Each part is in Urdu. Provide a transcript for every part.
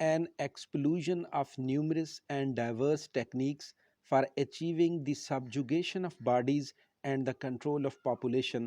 an explosion of numerous and diverse techniques for achieving the subjugation of bodies and the control of population।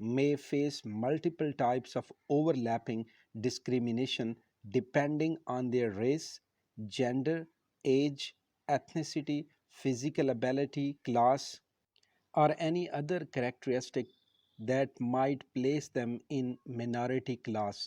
may face multiple types of overlapping discrimination depending on their race, gender, age, ethnicity, physical ability, class, or any other characteristic that might place them in minority class।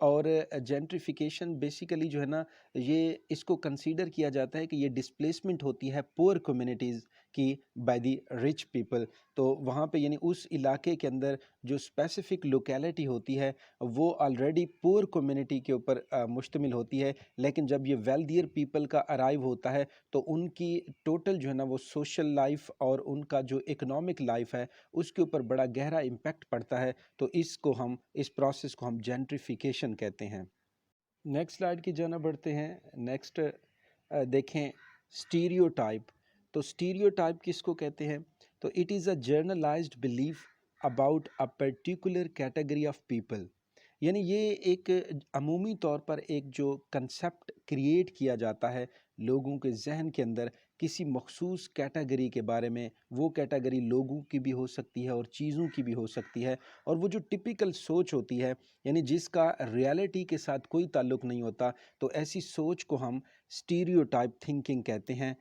اور جینٹریفیکیشن بیسیکلی جو ہے نا یہ اس کو کنسیڈر کیا جاتا ہے کہ یہ ڈسپلیسمنٹ ہوتی ہے پور کمیونٹیز کی بائی دی رچ پیپل. تو وہاں پہ یعنی اس علاقے کے اندر جو اسپیسیفک لوکیلٹی ہوتی ہے وہ آلریڈی پور کمیونٹی کے اوپر مشتمل ہوتی ہے، لیکن جب یہ ویلدیئر پیپل کا ارائیو ہوتا ہے تو ان کی ٹوٹل جو ہے نا وہ سوشل لائف اور ان کا جو اکنامک لائف ہے اس کے اوپر بڑا گہرا امپیکٹ پڑتا ہے. تو اس پروسیس کو ہم جینٹریفیکیشن کہتے ہیں. نیکسٹ سلائڈ کی جانب بڑھتے ہیں. نیکسٹ دیکھیں اسٹیریو ٹائپ. تو اسٹیریو ٹائپ کس کو کہتے ہیں؟ تو it is a generalised belief about a particular category of people. یعنی یہ ایک عمومی طور پر ایک جو کنسیپٹ کریٹ کیا جاتا ہے لوگوں کے ذہن کے اندر کسی مخصوص کیٹیگری کے بارے میں. وہ کیٹیگری لوگوں کی بھی ہو سکتی ہے اور چیزوں کی بھی ہو سکتی ہے، اور وہ جو ٹپیکل سوچ ہوتی ہے یعنی جس کا ریالٹی کے ساتھ کوئی تعلق نہیں ہوتا، تو ایسی سوچ کو ہم اسٹیریوٹائپ تھنکنگ کہتے ہیں.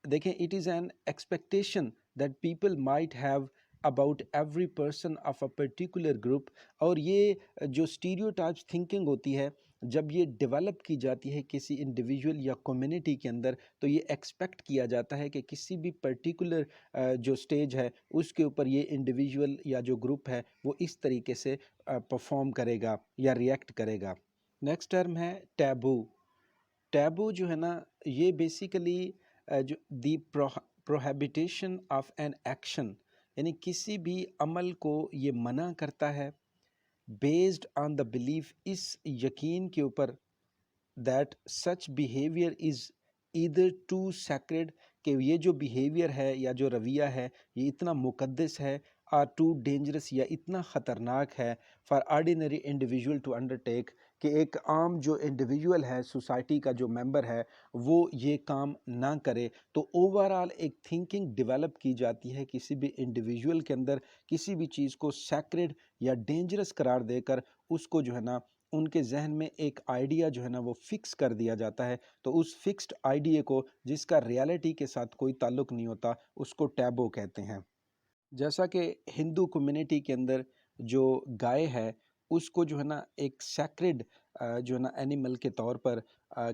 دیکھیں it is an expectation that people might have about every person of a particular group. اور یہ جو اسٹیریوٹائپس تھنکنگ ہوتی ہے جب یہ ڈیولپ کی جاتی ہے کسی انڈیویجول یا کمیونٹی کے اندر، تو یہ ایکسپیکٹ کیا جاتا ہے کہ کسی بھی پرٹیکولر جو سٹیج ہے اس کے اوپر یہ انڈیویجول یا جو گروپ ہے وہ اس طریقے سے پرفارم کرے گا یا ریئیکٹ کرے گا. نیکسٹ ٹرم ہے ٹیبو. ٹیبو جو ہے نا یہ بیسیکلی جو دی پروہیبیٹیشن آف این ایکشن، یعنی کسی بھی عمل کو یہ منع کرتا ہے بیسڈ آن دا بلیف، اس یقین کے اوپر that such behaviour is either too sacred, کہ یہ جو بیہیویئر ہے یا جو رویہ ہے یہ اتنا مقدس ہے، آر ٹو ڈینجرس یا اتنا خطرناک ہے for ordinary individual to undertake, کہ ایک عام جو انڈیویجول ہے سوسائٹی کا جو ممبر ہے وہ یہ کام نہ کرے. تو اوورآل ایک تھنکنگ ڈیولپ کی جاتی ہے کسی بھی انڈیویجول کے اندر کسی بھی چیز کو سیکرڈ یا ڈینجرس قرار دے کر اس کو جو ہے نا ان کے ذہن میں ایک آئیڈیا جو ہے نا وہ فکس کر دیا جاتا ہے. تو اس فکسڈ آئیڈیا کو جس کا ریالٹی کے ساتھ کوئی تعلق نہیں ہوتا اس کو ٹیبو کہتے ہیں. جیسا کہ ہندو کمیونٹی کے اندر جو گائے ہے اس کو جو ہے نا ایک سیکرڈ جو ہے نا اینیمل کے طور پر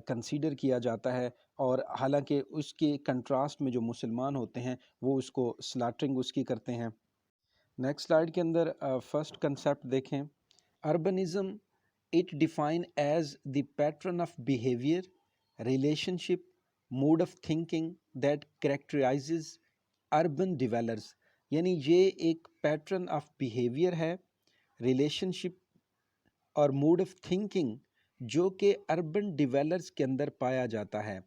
کنسیڈر کیا جاتا ہے، اور حالانکہ اس کے کنٹراسٹ میں جو مسلمان ہوتے ہیں وہ اس کو سلاٹرنگ اس کی کرتے ہیں. نیکسٹ سلائیڈ کے اندر فرسٹ کنسیپٹ دیکھیں. Urbanism it define as the pattern of behaviour, relationship, mode of thinking that characterizes urban dwellers. یعنی یہ ایک پیٹرن آف بیہیویئر ہے، ریلیشن شپ اور موڈ آف تھنکنگ جو کہ اربن ڈیولرز کے اندر پایا جاتا ہے.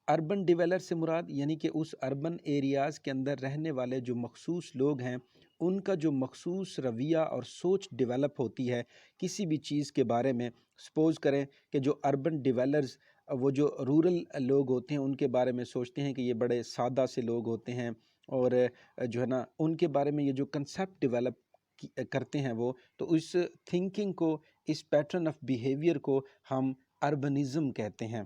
اربن ڈیولر سے مراد یعنی کہ اس اربن ایریاز کے اندر رہنے والے جو مخصوص لوگ ہیں ان کا جو مخصوص رویہ اور سوچ ڈیولپ ہوتی ہے کسی بھی چیز کے بارے میں. سپوز کریں کہ جو اربن ڈیولرز وہ جو رورل لوگ ہوتے ہیں ان کے بارے میں سوچتے ہیں کہ یہ بڑے سادہ سے لوگ ہوتے ہیں، اور جو ہے نا ان کے بارے میں یہ جو کنسیپٹ ڈیولپ کرتے ہیں وہ، تو اس تھنکنگ کو، اس پیٹرن آف بیہیویئر کو ہم اربنزم کہتے ہیں.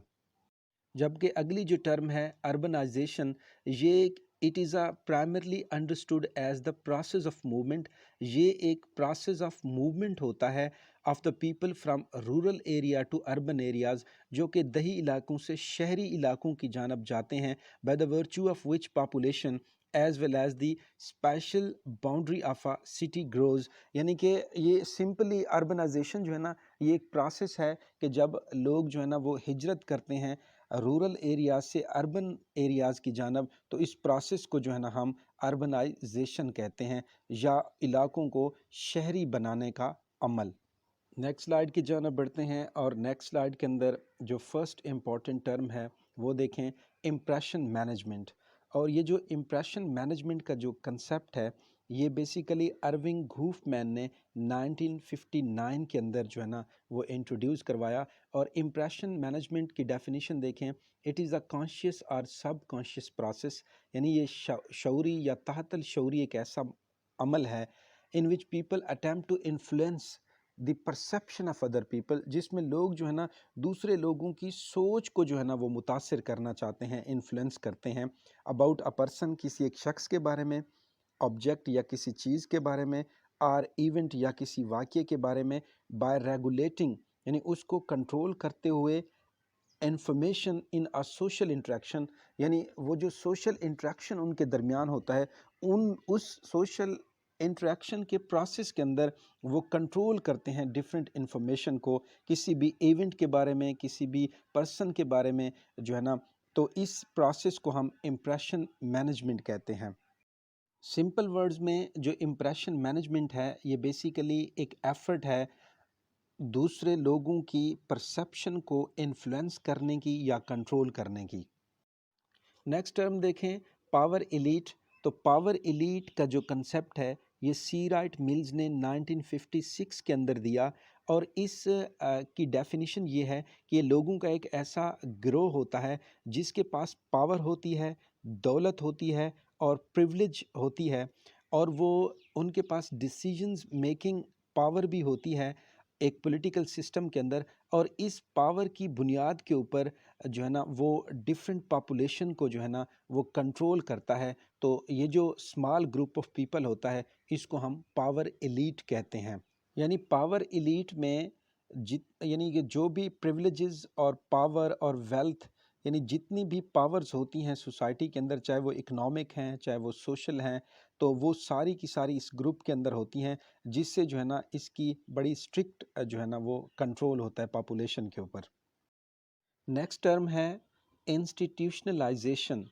جبکہ اگلی جو ٹرم ہے اربنائزیشن، یہ it is a primarily understood as the process of movement. یہ ایک پروسیس آف موومنٹ ہوتا ہے of the people from rural area to urban areas, جو کہ دیہی علاقوں سے شہری علاقوں کی جانب جاتے ہیں، by the virtue of which population as well as the spatial boundary of a city grows. یعنی کہ یہ سمپلی اربنائزیشن جو ہے نا یہ ایک پروسیس ہے کہ جب لوگ جو ہے نا وہ ہجرت کرتے ہیں رورل ایریاز سے اربن ایریاز کی جانب، تو اس پروسیس کو جو ہے نا ہم اربنائزیشن کہتے ہیں، یا علاقوں کو شہری بنانے کا عمل. نیکسٹ سلائیڈ کی جانب بڑھتے ہیں، اور نیکسٹ سلائیڈ کے اندر جو فرسٹ امپورٹنٹ ٹرم ہے وہ دیکھیں امپریشن مینجمنٹ. اور یہ جو امپریشن مینجمنٹ کا جو کنسیپٹ ہے یہ بیسیکلی ارونگ گھوف مین نے 1959 کے اندر جو ہے نا وہ انٹروڈیوس کروایا. اور امپریشن مینجمنٹ کی ڈیفینیشن دیکھیں، اٹ از اے کانشیس اور سب کانشیس پروسیس. یعنی یہ شعوری یا تحت الشعوری ایک ایسا عمل ہے in which people attempt to influence the perception of other people, جس میں لوگ جو ہے نا دوسرے لوگوں کی سوچ کو جو ہے نا وہ متاثر کرنا چاہتے ہیں، انفلوئنس کرتے ہیں اباؤٹ اے پرسن، کسی ایک شخص کے بارے میں، آبجیکٹ یا کسی چیز کے بارے میں، اور ایونٹ یا کسی واقعے کے بارے میں، بائی ریگولیٹنگ یعنی اس کو کنٹرول کرتے ہوئے information in a social interaction, یعنی وہ جو سوشل انٹریکشن ان کے درمیان ہوتا ہے اس سوشل انٹریکشن کے پروسیس کے اندر وہ کنٹرول کرتے ہیں ڈفرینٹ انفارمیشن کو، کسی بھی ایونٹ کے بارے میں، کسی بھی پرسن کے بارے میں جو ہے نا، تو اس پروسیس کو ہم امپریشن مینجمنٹ کہتے ہیں۔ سمپل ورڈز میں جو امپریشن مینجمنٹ ہے یہ بیسیکلی ایک ایفرٹ ہے دوسرے لوگوں کی پرسیپشن کو انفلوئنس کرنے کی یا کنٹرول کرنے کی۔ نیکسٹ ٹرم دیکھیں پاور ایلیٹ، تو پاور ایلیٹ کا جو کنسیپٹ ہے یہ سی رائٹ ملز نے 1956 کے اندر دیا، اور اس کی ڈیفینیشن یہ ہے کہ یہ لوگوں کا ایک ایسا گروہ ہوتا ہے جس کے پاس پاور ہوتی ہے، دولت ہوتی ہے اور پریولیج ہوتی ہے، اور وہ ان کے پاس ڈیسیجنز میکنگ پاور بھی ہوتی ہے ایک پولیٹیکل سسٹم کے اندر، اور اس پاور کی بنیاد کے اوپر جو ہے نا وہ ڈفرینٹ پاپولیشن کو جو ہے نا وہ کنٹرول کرتا ہے۔ تو یہ جو اسمال گروپ آف پیپل ہوتا ہے اس کو ہم پاور ایلیٹ کہتے ہیں۔ یعنی پاور ایلیٹ میں یعنی کہ جو بھی پریولیجز اور پاور اور ویلتھ، یعنی جتنی بھی پاورز ہوتی ہیں سوسائٹی کے اندر، چاہے وہ اکنامک ہیں چاہے وہ سوشل ہیں، تو وہ ساری کی ساری اس گروپ کے اندر ہوتی ہیں، جس سے جو ہے نا اس کی بڑی اسٹرکٹ جو ہے نا وہ کنٹرول ہوتا ہے پاپولیشن کے اوپر۔ نیکسٹ ٹرم ہے انسٹیٹیوشنلائزیشن،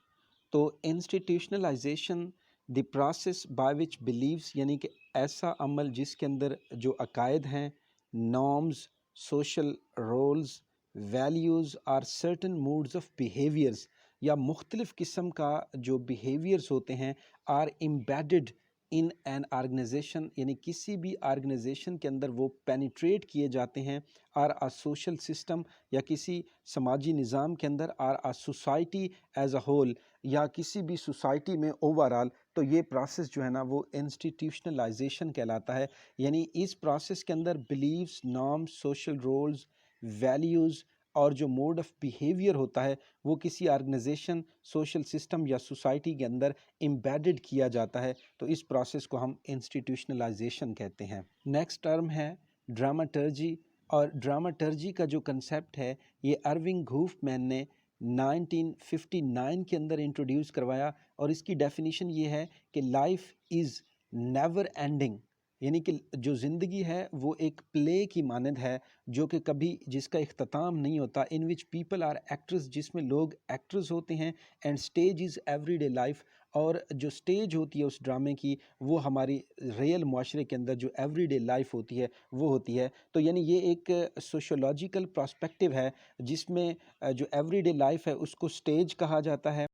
تو institutionalisation the process by which beliefs, یعنی کہ ایسا عمل جس کے اندر جو عقائد ہیں، نارمز، سوشل رولز، ویلیوز اور سرٹن موڈز آف بیہیویئرز، یا مختلف قسم کا جو بیہیویئرز ہوتے ہیں are embedded in an organisation, یعنی کسی بھی آرگنائزیشن کے اندر وہ پینیٹریٹ کیے جاتے ہیں، اور آ سوشل سسٹم یا کسی سماجی نظام کے اندر، اور آ سوسائٹی ایز اے ہول یا کسی بھی سوسائٹی میں اوور آل، تو یہ پروسیس جو ہے نا وہ انسٹیٹیوشنلائزیشن کہلاتا ہے۔ یعنی اس پروسیس کے اندر بلیفز، نارمز، سوشل رولز، ویلیوز اور جو موڈ آف بیہیویئر ہوتا ہے وہ کسی آرگنائزیشن، سوشل سسٹم یا سوسائٹی کے اندر امبیڈڈ کیا جاتا ہے، تو اس پروسیس کو ہم انسٹیٹیوشنلائزیشن کہتے ہیں۔ نیکسٹ ٹرم ہے ڈراماٹرجی، اور ڈراماٹرجی کا جو کنسیپٹ ہے یہ ارونگ گھوف مین نے 1959 کے اندر انٹروڈیوس کروایا، اور اس کی ڈیفینیشن یہ ہے کہ لائف از نیور اینڈنگ، یعنی کہ جو زندگی ہے وہ ایک پلے کی مانند ہے جو کہ کبھی جس کا اختتام نہیں ہوتا، ان وچ پیپل آر ایکٹرز، جس میں لوگ ایکٹرز ہوتے ہیں، and stage is every day life, اور جو سٹیج ہوتی ہے اس ڈرامے کی وہ ہماری ریئل معاشرے کے اندر جو ایوری ڈے لائف ہوتی ہے وہ ہوتی ہے۔ تو یعنی یہ ایک سوشولوجیکل پرسپیکٹیو ہے جس میں جو ایوری ڈے لائف ہے اس کو سٹیج کہا جاتا ہے،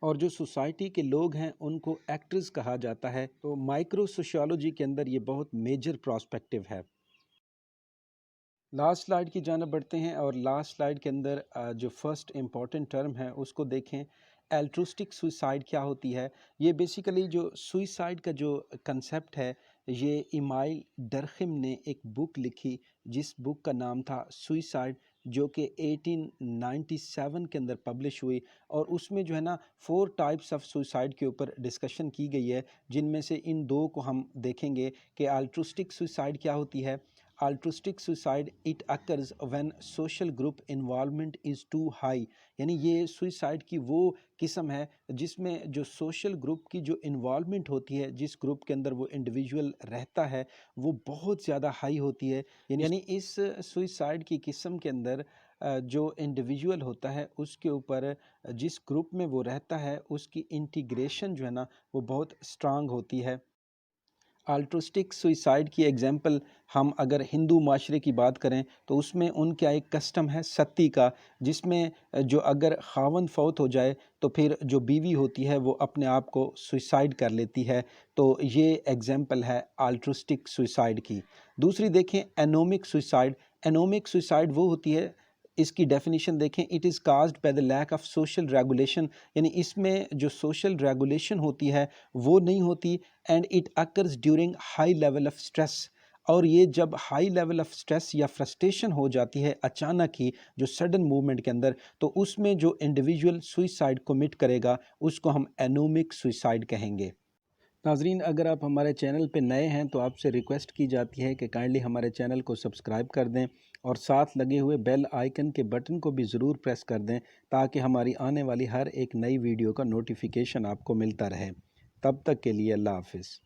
اور جو سوسائٹی کے لوگ ہیں ان کو ایکٹرز کہا جاتا ہے۔ تو مائکرو سوشیولوجی کے اندر یہ بہت میجر پرسپیکٹیو ہے۔ لاسٹ سلائیڈ کی جانب بڑھتے ہیں، اور لاسٹ سلائیڈ کے اندر جو فرسٹ امپورٹنٹ ٹرم ہے اس کو دیکھیں، الٹروسٹک سوئسائڈ کیا ہوتی ہے۔ یہ بیسیکلی جو سوئسائڈ کا جو کنسیپٹ ہے، یہ ایمائل ڈرخم نے ایک بک لکھی جس بک کا نام تھا سوئسائڈ، جو کہ 1897 کے اندر پبلش ہوئی، اور اس میں جو ہے نا 4 ٹائپس آف سوئسائڈ کے اوپر ڈسکشن کی گئی ہے، جن میں سے ان 2 کو ہم دیکھیں گے کہ الٹروسٹک سوئسائڈ کیا ہوتی ہے۔ Altruistic suicide it occurs when social group involvement is too high, یعنی یہ سوئسائڈ کی وہ قسم ہے جس میں جو سوشل گروپ کی جو انوالومنٹ ہوتی ہے، جس گروپ کے اندر وہ انڈیویجول رہتا ہے وہ بہت زیادہ ہائی ہوتی ہے۔ یعنی اس سوئسائڈ کی قسم کے اندر جو انڈیویجول ہوتا ہے اس کے اوپر جس گروپ میں وہ رہتا ہے اس کی انٹیگریشن جو ہے نا وہ بہت اسٹرانگ ہوتی ہے۔ الٹروسٹک سوئسائڈ کی ایگزامپل ہم اگر ہندو معاشرے کی بات کریں تو اس میں ان کا ایک کسٹم ہے ستی کا، جس میں جو اگر خاوند فوت ہو جائے تو پھر جو بیوی ہوتی ہے وہ اپنے آپ کو سوئسائڈ کر لیتی ہے، تو یہ ایگزامپل ہے الٹروسٹک سوئسائڈ کی۔ دوسری دیکھیں اینومک سوئسائڈ، اینومک سوئسائڈ وہ ہوتی ہے، اس کی ڈیفینیشن دیکھیں، it is caused by the lack of social regulation, یعنی اس میں جو سوشل ریگولیشن ہوتی ہے وہ نہیں ہوتی، and it occurs during high level of stress, اور یہ جب ہائی لیول آف اسٹریس یا فرسٹریشن ہو جاتی ہے اچانک ہی جو سڈن موومنٹ کے اندر، تو اس میں جو انڈیویجول سوئسائڈ کمٹ کرے گا اس کو ہم اینومک سوئسائڈ کہیں گے۔ ناظرین، اگر آپ ہمارے چینل پہ نئے ہیں تو آپ سے ریکویسٹ کی جاتی ہے کہ کائنڈلی ہمارے چینل کو سبسکرائب کر دیں اور ساتھ لگے ہوئے بیل آئیکن کے بٹن کو بھی ضرور پریس کر دیں تاکہ ہماری آنے والی ہر ایک نئی ویڈیو کا نوٹیفیکیشن آپ کو ملتا رہے۔ تب تک کے لیے اللہ حافظ۔